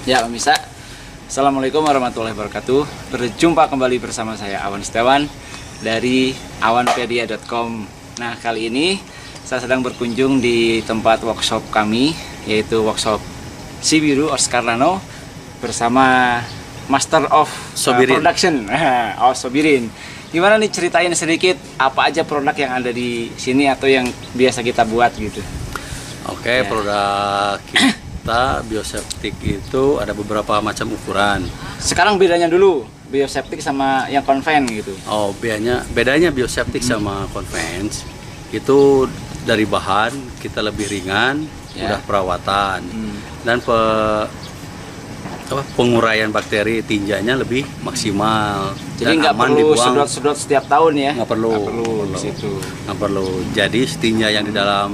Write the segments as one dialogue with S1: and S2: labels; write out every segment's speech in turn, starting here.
S1: Ya, pemirsa, Assalamualaikum warahmatullahi wabarakatuh. Berjumpa kembali bersama saya Awan Setiawan dari awanpedia.com. Nah, kali ini saya sedang berkunjung di tempat workshop kami, yaitu workshop Sibiru Oscar Lano bersama Master of Production, Sobirin. Gimana nih, ceritain sedikit apa aja produk yang ada di sini atau yang biasa kita buat gitu.
S2: Oke, produk kita bioseptik itu ada beberapa macam ukuran.
S1: Sekarang bedanya dulu bioseptik sama yang konven gitu.
S2: Oh, bedanya bioseptik sama konvens itu dari bahan kita lebih ringan, mudah perawatan, dan penguraian bakteri tinjanya lebih maksimal.
S1: Jadi nggak perlu sedot-sedot setiap tahun ya?
S2: Nggak perlu. Nggak perlu. Jadi tinja yang di dalam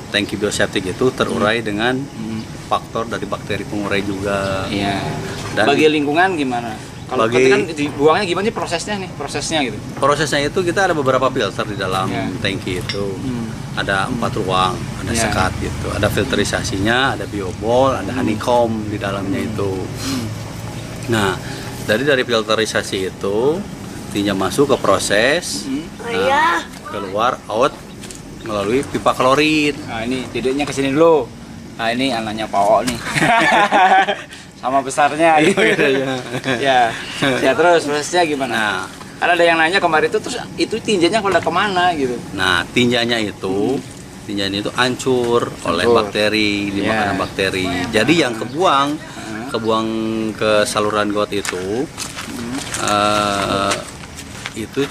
S2: tangki bioseptik itu terurai dengan faktor dari bakteri pengurai juga.
S1: Iya. Dan bagi lingkungan gimana? Kalau kan dibuangnya gimana sih prosesnya gitu?
S2: Prosesnya itu kita ada beberapa filter di dalam tangki itu. Ada 4 ruang, ada sekat gitu. Ada filterisasinya, ada biobol, ada honeycomb di dalamnya itu. Nah, dari filterisasi itu tinja masuk ke proses, keluar out melalui pipa klorin.
S1: Nah, ini dedeknya kesini dulu. Nah, ini anaknya Pak O nih. Sama besarnya gitu. Ya, terus prosesnya gimana?
S2: Nah,
S1: ada yang nanya kemarin itu tinjanya pada kemana gitu.
S2: Nah, tinjanya itu hancur oleh bakteri, dimakan bakteri. Jadi yang kebuang ke saluran got itu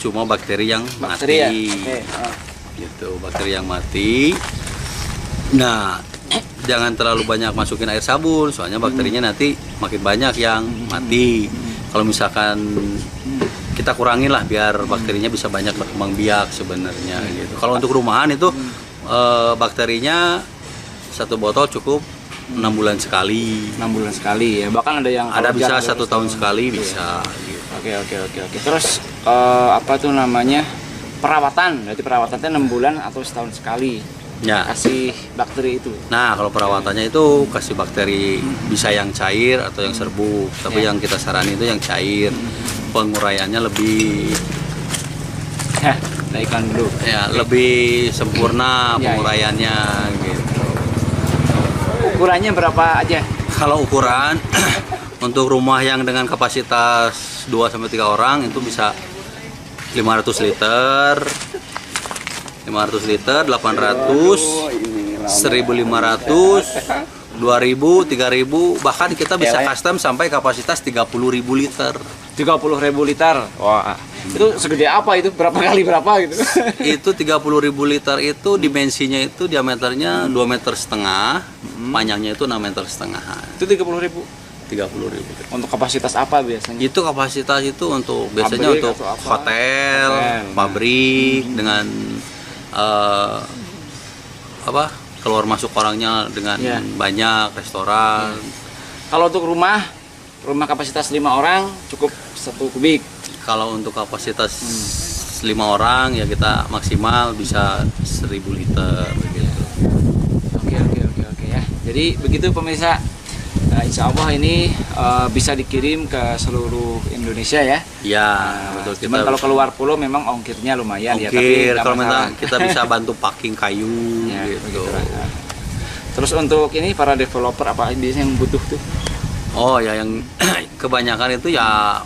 S2: cuma bakteri yang mati.
S1: Ya?
S2: Gitu, bakteri yang mati. Nah, jangan terlalu banyak masukin air sabun, soalnya bakterinya nanti makin banyak yang mati. Kalau misalkan kita kurangin lah biar bakterinya bisa banyak berkembang biak sebenarnya gitu. Kalau untuk rumahan itu bakterinya 1 botol cukup 6 bulan sekali.
S1: 6 bulan sekali ya. Bahkan ada yang
S2: bisa 1 tahun sekali bisa. Gitu.
S1: Oke. Terus apa tuh namanya? Perawatan. Berarti perawatannya 6 bulan atau setahun sekali. Ya. Kasih bakteri itu.
S2: Nah, kalau perawatannya itu kasih bakteri bisa yang cair atau yang serbuk. Tapi yang kita saranin itu yang cair. Penguraiannya lebih
S1: naikkan dulu.
S2: Ya, lebih sempurna penguraiannya gitu.
S1: Ukurannya berapa aja?
S2: Kalau ukuran untuk rumah yang dengan kapasitas 2-3 orang itu bisa 500 liter, 800, 1.500, 2.000, 3.000, bahkan kita bisa custom sampai kapasitas 30.000 liter.
S1: 30.000 liter. Wah, itu segede apa itu? Berapa kali berapa gitu?
S2: Itu 30.000 liter itu dimensinya itu diameternya 2,5 meter, panjangnya itu 6,5 meter. Itu
S1: 30.000.
S2: 30.000.
S1: Untuk kapasitas apa biasanya?
S2: Itu kapasitas itu untuk biasanya pabrik, untuk hotel, pabrik dengan keluar masuk orangnya dengan banyak, restoran.
S1: Kalau untuk rumah kapasitas 5 orang cukup 1 kubik.
S2: Kalau untuk kapasitas 5 orang ya kita maksimal bisa 1.000 liter gitu.
S1: Oke ya. Jadi begitu pemirsa. Insya Allah ini bisa dikirim ke seluruh Indonesia ya.
S2: Iya, betul.
S1: Cuman kalau keluar pulau memang ongkirnya lumayan ya.
S2: Tapi kalau kita bisa bantu packing kayu gitu.
S1: Terus untuk ini para developer apa biasanya yang butuh tuh?
S2: Oh ya, yang kebanyakan itu ya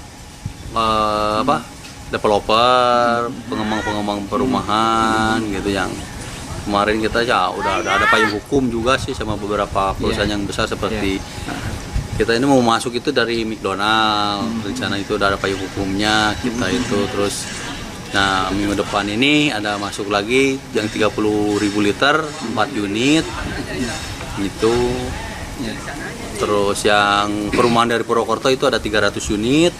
S2: developer, pengembang perumahan gitu yang kemarin kita udah ada payung hukum juga sih sama beberapa perusahaan yang besar seperti kita ini mau masuk itu dari McDonald, rencana itu udah ada payung hukumnya kita itu. Terus nah minggu depan ini ada masuk lagi yang 30.000 liter 4 unit gitu. Terus yang perumahan dari Purwokerto itu ada 300 unit.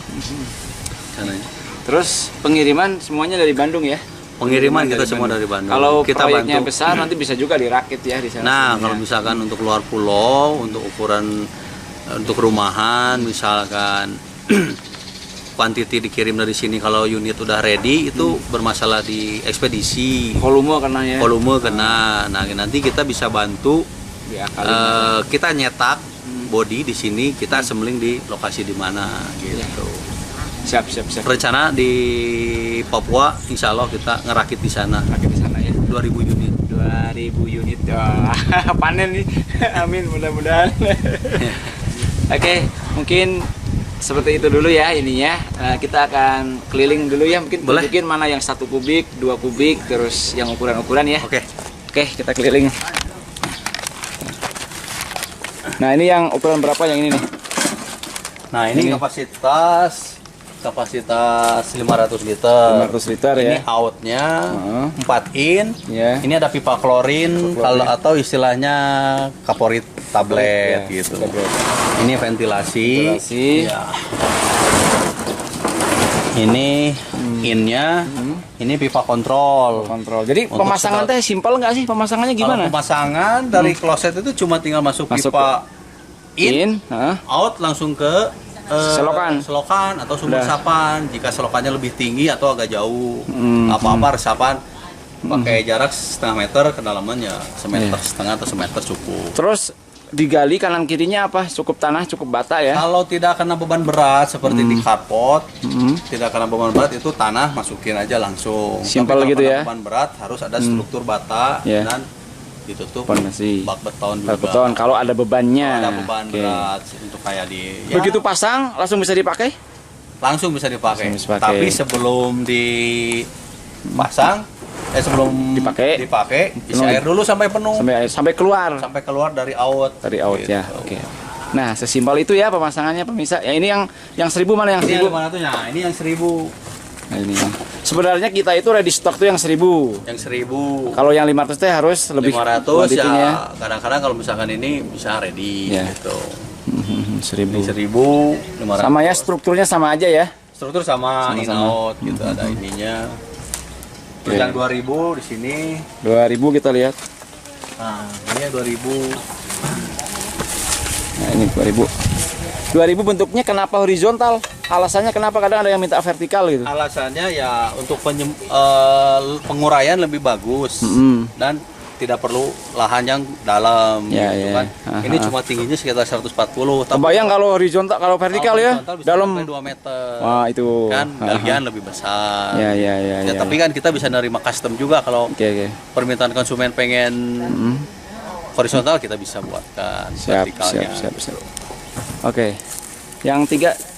S1: Terus pengiriman semuanya dari Bandung ya?
S2: Pengiriman kita semua dari Bandung.
S1: Kalau
S2: kita
S1: proyeknya besar nanti bisa juga dirakit ya di sana.
S2: Nah, kalau misalkan untuk luar pulau, untuk ukuran untuk rumahan misalkan kuantiti dikirim dari sini, kalau unit udah ready itu bermasalah di ekspedisi.
S1: Volume kena ya.
S2: Volume kena. Nah, nanti kita bisa bantu kita nyetak body di sini, kita assembling di lokasi di mana gitu.
S1: Siap.
S2: Rencana di Papua, insya Allah kita ngerakit di sana.
S1: Rakit di sana ya.
S2: 2000 unit.
S1: 2000 unit. Wah, panen nih. Amin, mudah-mudahan. Oke, mungkin seperti itu dulu ya ininya. Kita akan keliling dulu ya, mungkin
S2: Boleh.
S1: tunjukin mana yang 1 kubik, 2 kubik, terus yang ukuran-ukuran ya.
S2: Oke.
S1: Oke, kita keliling. Nah, ini yang ukuran berapa yang ini nih?
S2: Nah, ini kapasitas 500 liter.
S1: 500 liter ya.
S2: Ini outnya 4 in.
S1: Ya.
S2: Ini ada pipa klorin, kalau atau istilahnya kaporit tablet
S1: Ya,
S2: gitu.
S1: tablet.
S2: Ini ventilasi. Ya. Ini innya. Ini pipa kontrol.
S1: Jadi
S2: Untuk
S1: pemasangan teh simpel nggak sih? Pemasangannya gimana?
S2: Kalau pemasangan dari kloset itu cuma tinggal masuk pipa in, out langsung ke selokan atau sumur
S1: Udah.
S2: resapan. Jika selokannya lebih tinggi atau agak jauh, apa-apa resapan pakai jarak setengah meter, kedalamannya semeter setengah atau semeter cukup.
S1: Terus digali kanan kirinya apa? Cukup tanah, cukup bata ya?
S2: Kalau tidak kena beban berat seperti di carport, tidak kena beban berat itu tanah masukin aja langsung.
S1: Simpel
S2: Tapi kalau
S1: gitu
S2: kena
S1: ya?
S2: Beban berat harus ada struktur bata
S1: Ya.
S2: dan ditutup
S1: Fondasi.
S2: bak beton
S1: Bak
S2: juga.
S1: beton kalau ada bebannya.
S2: Ada beban
S1: Oke.
S2: berat untuk kayak di ya,
S1: Begitu pasang langsung bisa dipakai?
S2: langsung bisa dipakai.
S1: Langsung bisa dipakai.
S2: Tapi sebelum dipasang sebelum
S1: Dipakai.
S2: isi
S1: Penuh.
S2: air dulu sampai penuh
S1: Sampai keluar
S2: sampai keluar dari out.
S1: dari out
S2: Gitu.
S1: ya. Oke. Nah, sesimpel itu ya pemasangannya pemirsa. Ya ini yang 1000 mana yang
S2: Ini
S1: 1000?
S2: yang mana tuh? Nah, ini yang 1000.
S1: Nah, ini. Sebenarnya kita itu ready stock tuh yang 1000.
S2: Yang 1000.
S1: Kalau yang 500 teh harus lebih
S2: 500
S1: kuantitinya.
S2: ya kadang-kadang kalau misalkan ini bisa ready
S1: Ya.
S2: gitu.
S1: 1000.
S2: Ini 1500.
S1: Sama ya, strukturnya sama aja ya.
S2: Struktur sama in
S1: Sama-sama.
S2: out gitu, ada ininya.
S1: Oke.
S2: Terus yang 2000 di sini.
S1: 2000 kita lihat.
S2: Nah, ini yang 2000.
S1: Nah, ini 2000. 2000 bentuknya kenapa horizontal? Alasannya kenapa kadang ada yang minta vertikal gitu.
S2: Alasannya ya untuk penguraian lebih bagus dan tidak perlu lahan yang dalam
S1: Ya,
S2: gitu
S1: ya.
S2: kan. Ini cuma tingginya sekitar 140.
S1: Kebayang kalau horizontal, kalau vertikal ya dalam
S2: 2 meter.
S1: wah itu
S2: Kan galian lebih besar.
S1: Ya.
S2: Ya, tapi kan kita bisa nerima custom juga kalau
S1: Oke.
S2: permintaan konsumen pengen horizontal kita bisa buatkan
S1: Siap.
S2: vertikalnya.
S1: Oke. Yang 3